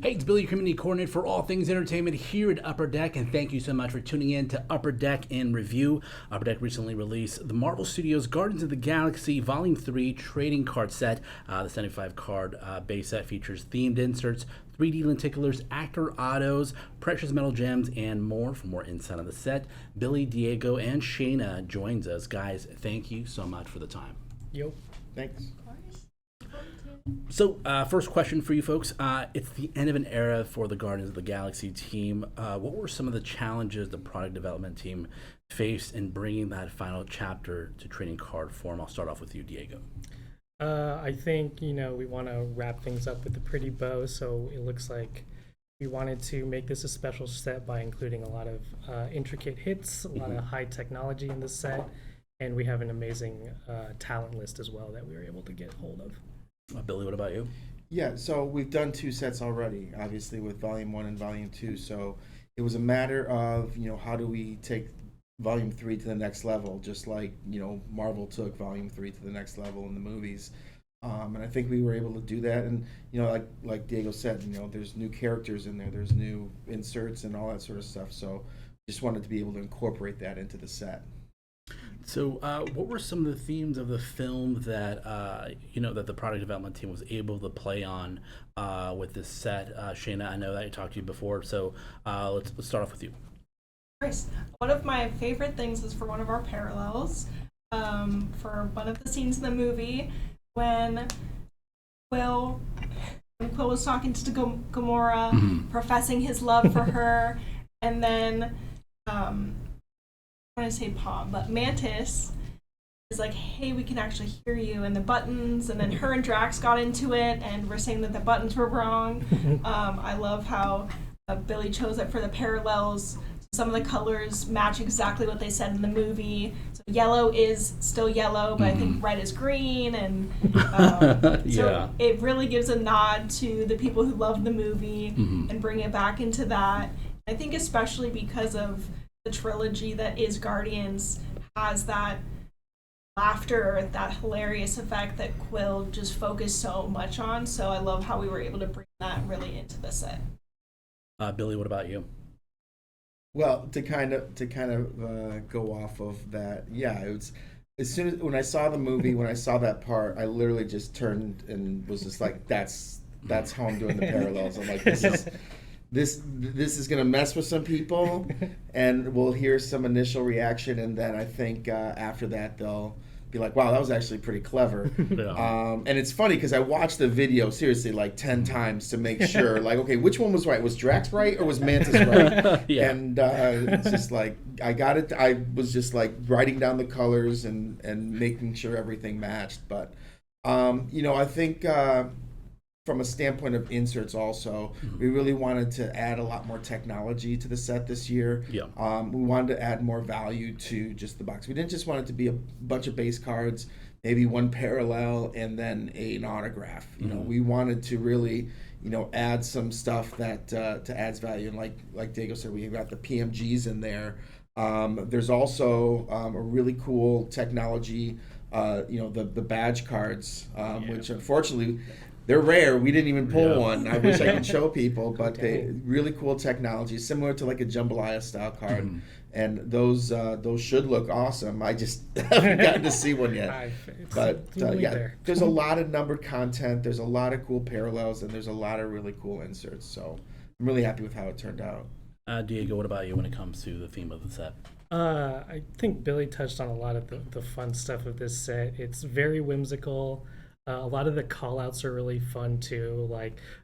Hey, it's Billy, your community coordinator for all things entertainment here at Upper Deck, and thank you so much for tuning in to Upper Deck in Review. Upper Deck recently released the Marvel Studios Guardians of the Galaxy Volume 3 trading card set. The 75 card base set features themed inserts, 3D lenticulars, actor autos, precious metal gems, and more. For more insight on the set, Billy, Diego, and Shaina joins us. Guys, thank you so much for the time. Yo. Thanks. So, first question for you folks. It's the end of an era for the Guardians of the Galaxy team. What were some of the challenges the product development team faced in bringing that final chapter to trading card form? I'll start off with you, Diego. I think, we want to wrap things up with a pretty bow, so it looks like we wanted to make this a special set by including a lot of intricate hits, a lot of high technology in the set, and we have an amazing talent list as well that we were able to get hold of. Billy, what about you? Yeah, so we've done two sets already, obviously with Volume 1 and Volume 2. So it was a matter of, how do we take Volume 3 to the next level, just like, Marvel took Volume 3 to the next level in the movies. And I think we were able to do that. And, like Diego said, there's new characters in there, there's new inserts and all that sort of stuff. So just wanted to be able to incorporate that into the set. So, what were some of the themes of the film that that the product development team was able to play on with this set? Shayna, I know that I talked to you before, so let's start off with you. Of course. One of my favorite things is for one of our parallels, for one of the scenes in the movie when Quill was talking to Gamora, professing his love for her, and then I want to say Palm, but Mantis is like, hey, we can actually hear you, and the buttons, and then her and Drax got into it, and we're saying that the buttons were wrong. I love how Billy chose it for the parallels. Some of the colors match exactly what they said in the movie. So yellow is still yellow, but I think red is green, and so it really gives a nod to the people who love the movie and bring it back into that. I think especially because of the trilogy that is Guardians has that laughter, that hilarious effect that Quill just focused so much on. So I love how we were able to bring that really into the set. Billy, what about you? Well, to kind of go off of that, yeah, it was as soon as when I saw the movie, when I saw that part, I literally just turned and was just like, that's how I'm doing the parallels. I'm like, this is gonna mess with some people, and we'll hear some initial reaction, and then I think after that they'll be like, wow, that was actually pretty clever. Yeah. And it's funny because I watched the video seriously like 10 times to make sure, like, okay, which one was right? Was Drax right or was Mantis right? Yeah. And it's just like, I got it. I was just like writing down the colors and making sure everything matched. But, I think from a standpoint of inserts also, we really wanted to add a lot more technology to the set this year. Yeah. We wanted to add more value to just the box. We didn't just want it to be a bunch of base cards, maybe one parallel and then an autograph. We wanted to really, add some stuff that to adds value. And like Diego said, we got the PMGs in there. There's also a really cool technology, the badge cards, which unfortunately they're rare. We didn't even pull one. I wish I could show people, but they really cool technology, similar to like a jambalaya style card, and those should look awesome. I just haven't gotten to see one yet. But there's a lot of numbered content. There's a lot of cool parallels, and there's a lot of really cool inserts. So I'm really happy with how it turned out. Diego, what about you when it comes to the theme of the set? I think Billy touched on a lot of the fun stuff of this set. It's very whimsical. A lot of the call outs are really fun too.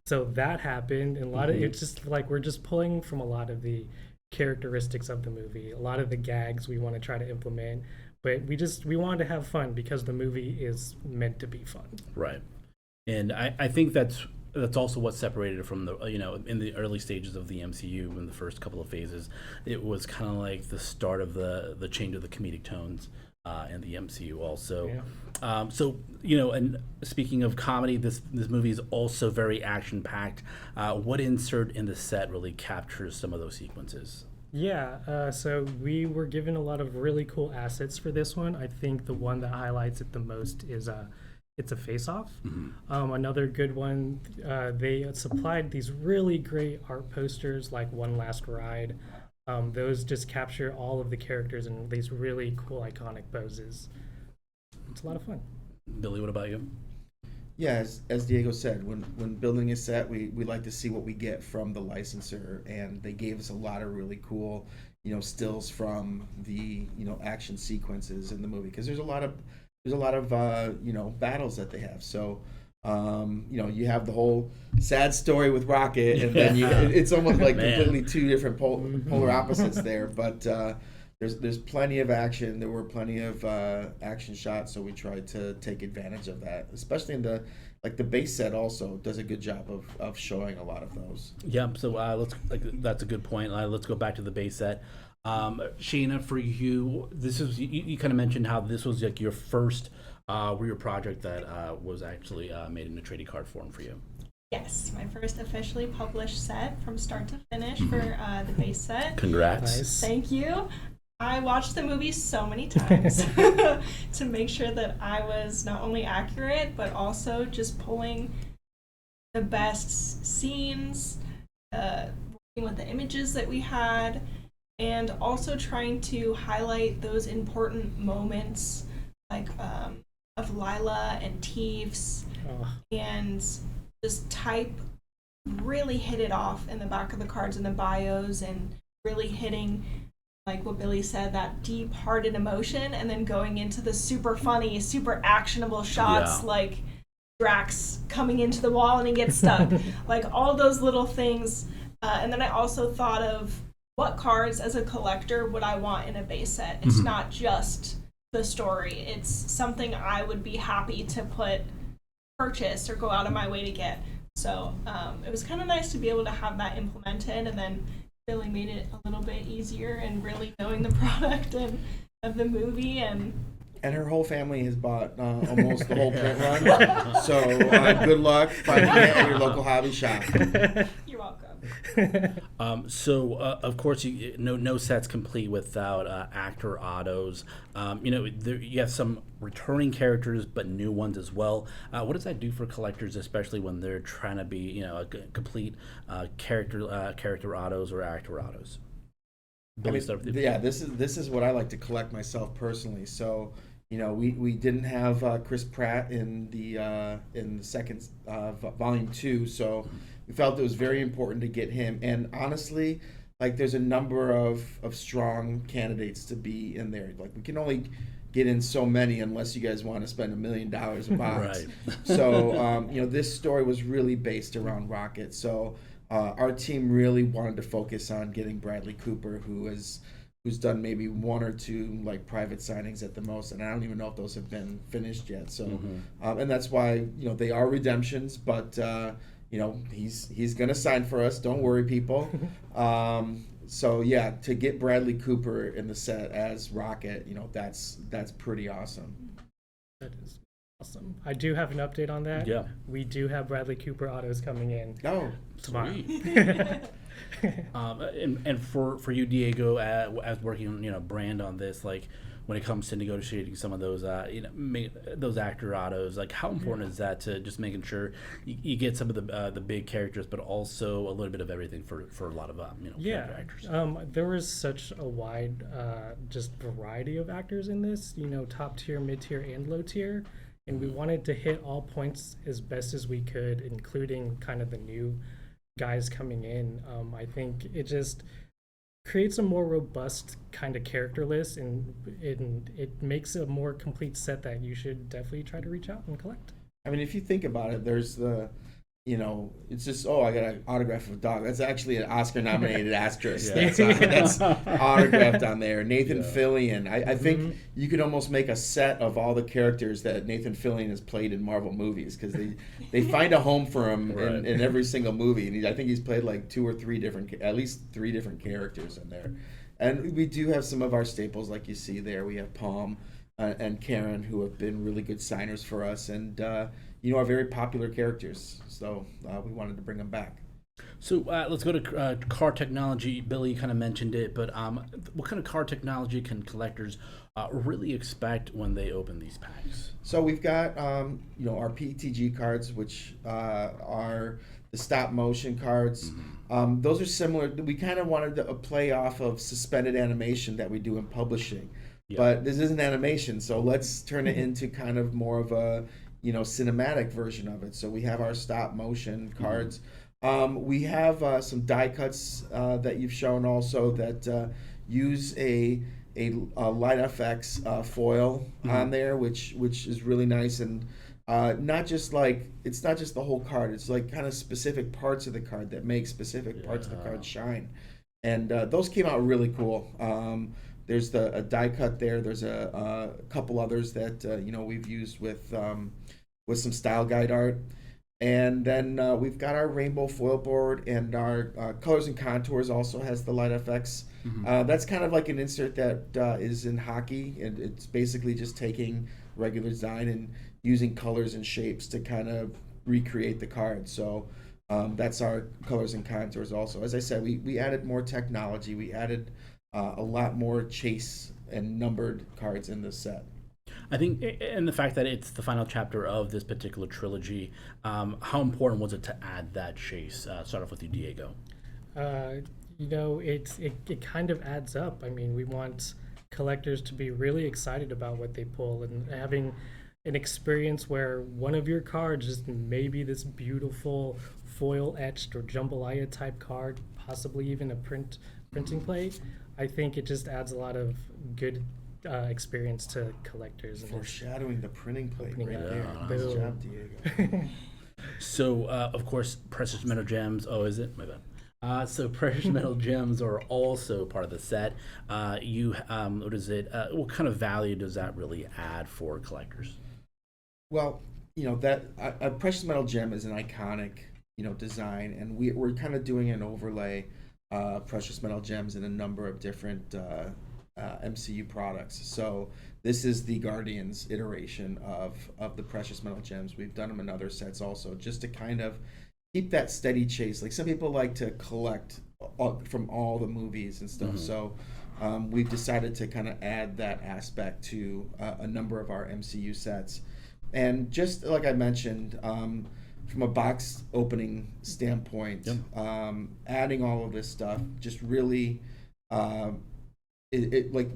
So that happened, and a lot of it's just like we're just pulling from a lot of the characteristics of the movie, a lot of the gags we want to try to implement, but we wanted to have fun because the movie is meant to be fun. Right. And I think that's also what separated it from the in the early stages of the MCU in the first couple of phases. It was kind of like the start of the change of the comedic tones in the MCU also. Yeah. And speaking of comedy, this movie is also very action packed. What insert in the set really captures some of those sequences? Yeah, so we were given a lot of really cool assets for this one. I think the one that highlights it the most is It's a face-off. Mm-hmm. Another good one, they supplied these really great art posters like One Last Ride. Those just capture all of the characters in these really cool iconic poses. It's a lot of fun. Billy, what about you? Yeah, as Diego said, when building a set, we like to see what we get from the licensor, and they gave us a lot of really cool, stills from the action sequences in the movie, because there's a lot of battles that they have. So you have the whole sad story with Rocket, and then it's almost like Man. completely two different polar opposites there. But there's plenty of action. There were plenty of action shots, so we tried to take advantage of that, especially in the base set. Also does a good job of showing a lot of those. Yeah, so that's a good point. Let's go back to the base set. Shaina, for you, this is you kind of mentioned how this was like your first real project that was actually made in a trading card form for you. Yes, my first officially published set from start to finish for the base set. Congrats. Nice. Thank you. I watched the movie so many times to make sure that I was not only accurate, but also just pulling the best scenes, working with the images that we had, and also trying to highlight those important moments like of Lila and Teefs, and just really hit it off in the back of the cards and the bios, and really hitting, like what Billy said, that deep-hearted emotion, and then going into the super funny, super actionable shots, like Drax coming into the wall and he gets stuck. Like all those little things. And then I also thought of what cards as a collector would I want in a base set. It's not just the story. It's something I would be happy to purchase or go out of my way to get. So it was kind of nice to be able to have that implemented, and then Billy made it a little bit easier and really knowing the product and of the movie, and her whole family has bought almost the whole print run. So good luck finding it at your local hobby shop. you're welcome. Of course, no set's complete without actor autos. You have some returning characters, but new ones as well. What does that do for collectors, especially when they're trying to be, a complete character autos or actor autos? Billy, start with you. Yeah, this is what I like to collect myself personally. So, we didn't have Chris Pratt in the second volume 2, so we felt it was very important to get him. And honestly, there's a number of strong candidates to be in there. We can only get in so many unless you guys want to spend $1 million a box. Right. So, this story was really based around Rocket. So our team really wanted to focus on getting Bradley Cooper, who's done maybe one or two private signings at the most, and I don't even know if those have been finished yet. So, and that's why they are redemptions, but he's gonna sign for us. Don't worry, people. So yeah, to get Bradley Cooper in the set as Rocket, that's pretty awesome. That is awesome. I do have an update on that. Yeah. We do have Bradley Cooper autos coming in Oh, tomorrow. And for you, Diego, as working on brand on this, when it comes to negotiating some of those those actor autos, how important is that to just making sure you get some of the big characters, but also a little bit of everything for a lot of character actors. There was such a wide just variety of actors in this, top tier, mid tier, and low tier, and we wanted to hit all points as best as we could, including kind of the new guys coming in. I think it just creates a more robust kind of character list, and it makes a more complete set that you should definitely try to reach out and collect. I mean, if you think about it, there's the it's just, I got an autograph of a dog. That's actually an Oscar-nominated asterisk. That's autographed on there. Nathan Fillion. I think you could almost make a set of all the characters that Nathan Fillion has played in Marvel movies, because they find a home for him in every single movie. And I think he's played at least three different characters in there. And we do have some of our staples, like you see there. We have Palm and Karen, who have been really good signers for us, and are very popular characters. So we wanted to bring them back. So let's go to car technology. Billy kind of mentioned it, but what kind of car technology can collectors really expect when they open these packs? So we've got our PTG cards, which are the stop motion cards. Those are similar. We kind of wanted to play off of suspended animation that we do in publishing, but this isn't animation, so let's turn it into kind of more of a cinematic version of it. So we have our stop motion cards. We have some die cuts that you've shown also that use a Light FX foil on there, which is really nice, and not just like it's not just the whole card. It's like kind of specific parts of the card that make specific parts of the card shine, and those came out really cool. There's a die cut there. There's a couple others that we've used with some style guide art. And then we've got our rainbow foil board, and our colors and contours also has the Light FX. That's kind of like an insert that is in hockey, and it's basically just taking regular design and using colors and shapes to kind of recreate the card. So that's our colors and contours also. As I said, we added more technology. We added a lot more chase and numbered cards in this set. I think, and the fact that it's the final chapter of this particular trilogy, how important was it to add that chase? Start off with you, Diego. It kind of adds up. I mean, we want collectors to be really excited about what they pull, and having an experience where one of your cards is maybe this beautiful foil etched or jambalaya type card, possibly even a printing plate. I think it just adds a lot of good experience to collectors. And foreshadowing the printing plate right there. Nice job, Diego. So, of course, precious metal gems. Oh, is it? My bad. So precious metal gems are also part of the set. What is it? What kind of value does that really add for collectors? Well, that a precious metal gem is an iconic, design, and we're kind of doing an overlay precious metal gems in a number of different MCU products. So this is the Guardians iteration of the precious metal gems. We've done them in other sets also, just to kind of keep that steady chase. Like some people like to collect from all the movies and stuff. So we've decided to kind of add that aspect to a number of our MCU sets. And just like I mentioned, from a box opening standpoint, adding all of this stuff just really it like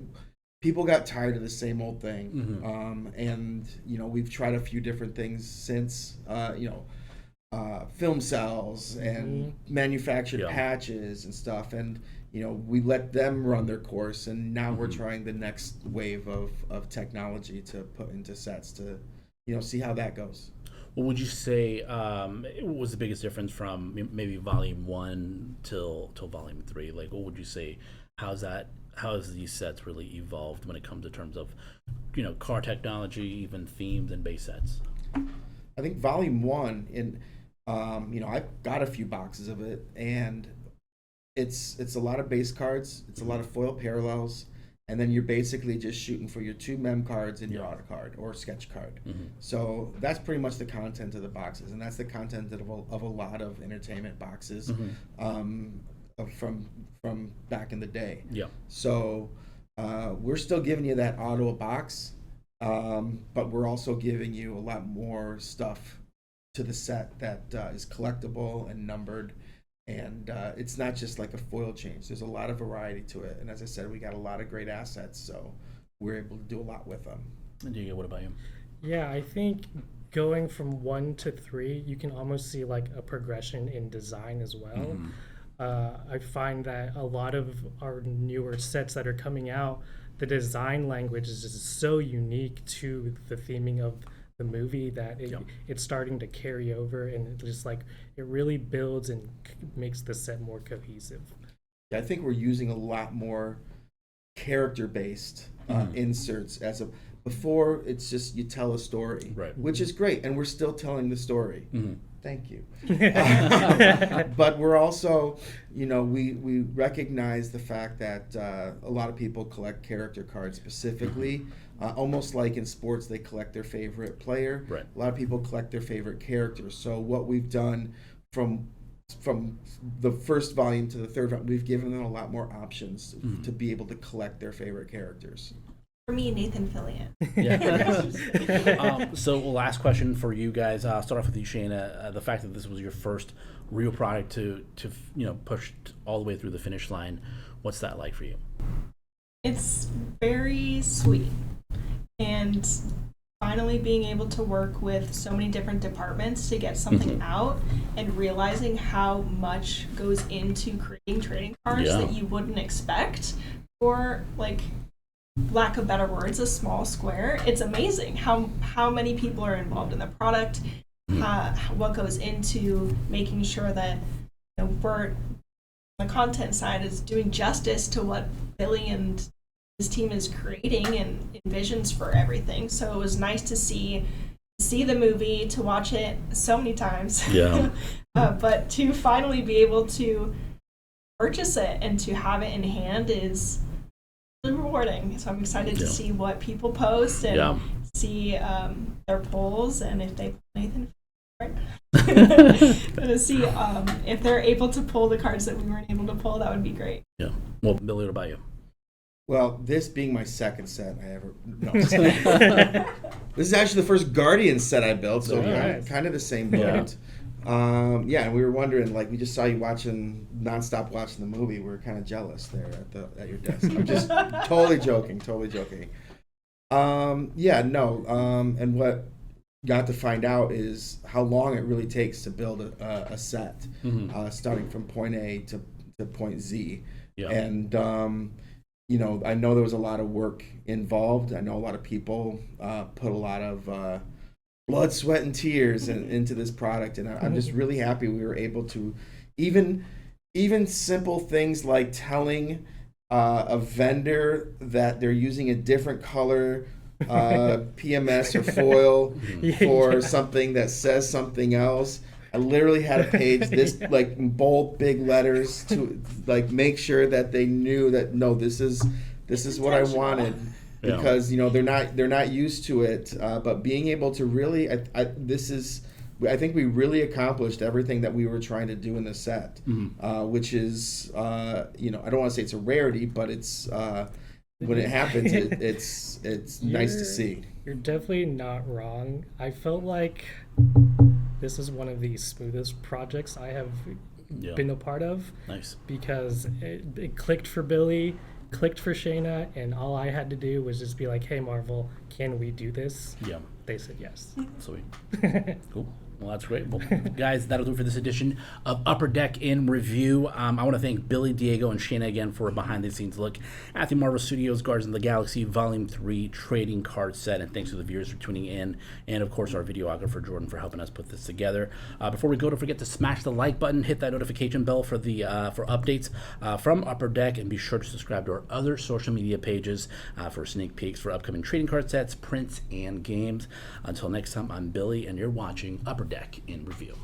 people got tired of the same old thing. And we've tried a few different things since film cells and manufactured patches and stuff, and we let them run their course, and now we're trying the next wave of technology to put into sets to see how that goes. What would you say was the biggest difference from maybe volume 1 till volume 3? Like, what would you say? How has these sets really evolved when it comes to terms of car technology, even themes and base sets? I think volume 1, in I've got a few boxes of it, and it's a lot of base cards, it's a lot of foil parallels, and then you're basically just shooting for your 2 mem cards and your auto card or sketch card. So that's pretty much the content of the boxes, and that's the content of a lot of entertainment boxes from back in the day. So we're still giving you that auto box, but we're also giving you a lot more stuff to the set that is collectible and numbered. And it's not just like a foil change. There's a lot of variety to it. And as I said, we got a lot of great assets, so we're able to do a lot with them. And Diego, what about you? Yeah, I think going from 1 to 3, you can almost see like a progression in design as well. I find that a lot of our newer sets that are coming out, the design language is just so unique to the theming of the movie that it's starting to carry over, and it just like it really builds and makes the set more cohesive. I think we're using a lot more character-based inserts before. It's just you tell a story, which is great, and we're still telling the story. Thank you. But we're also, we recognize the fact that a lot of people collect character cards specifically, almost like in sports, they collect their favorite player. A lot of people collect their favorite characters. So what we've done from the first volume to the third volume, we've given them a lot more options to be able to collect their favorite characters. For me, Nathan Fillion. Yeah. So last question for you guys. I'll start off with you, Shaina. The fact that this was your first real product to push all the way through the finish line, what's that like for you? It's very sweet. And finally being able to work with so many different departments to get something out and realizing how much goes into creating trading cards that you wouldn't expect for, like, lack of better words, a small square. It's amazing how many people are involved in the product, what goes into making sure that we're on the content side is doing justice to what Billy and his team is creating and envisions for everything. So it was nice to see the movie, to watch it so many times, but to finally be able to purchase it and to have it in hand is really rewarding. So I'm excited to see what people post and see their polls, and if they Nathan to see if they're able to pull the cards that we weren't able to pull. That would be great. Yeah. Well, Billy, what about you? Well, this being my second set I ever this is actually the first Guardian set I built, so kind of the same boat. And we were wondering, like, we just saw you nonstop watching the movie. We were kind of jealous there at your desk. I'm just totally joking. And what got to find out is how long it really takes to build a set, starting from point A to point Z. Yeah. And I know there was a lot of work involved. I know a lot of people put a lot of blood, sweat, and tears into this product, and I'm just really happy we were able to even simple things like telling a vendor that they're using a different color PMS or foil for something that says something else. I literally had a page this like in bold big letters to like make sure that they knew that no, this is what I wanted, because they're not used to it. But being able to really, I think we really accomplished everything that we were trying to do in the set, which is I don't want to say it's a rarity, but it's when it happens, it's nice to see. You're definitely not wrong. I felt like this is one of the smoothest projects I have been a part of. Nice. Because it clicked for Billy, clicked for Shaina, and all I had to do was just be like, hey, Marvel, can we do this? Yeah. They said yes. Sweet. Cool. Well, that's great. Well, guys, that'll do it for this edition of Upper Deck in Review. I want to thank Billy, Diego, and Shaina again for a behind-the-scenes look at the Marvel Studios Guardians of the Galaxy Volume 3 trading card set. And thanks to the viewers for tuning in. And, of course, our videographer, Jordan, for helping us put this together. Before we go, don't forget to smash the like button, hit that notification bell for updates from Upper Deck, and be sure to subscribe to our other social media pages for sneak peeks for upcoming trading card sets, prints, and games. Until next time, I'm Billy, and you're watching Upper Deck in Review.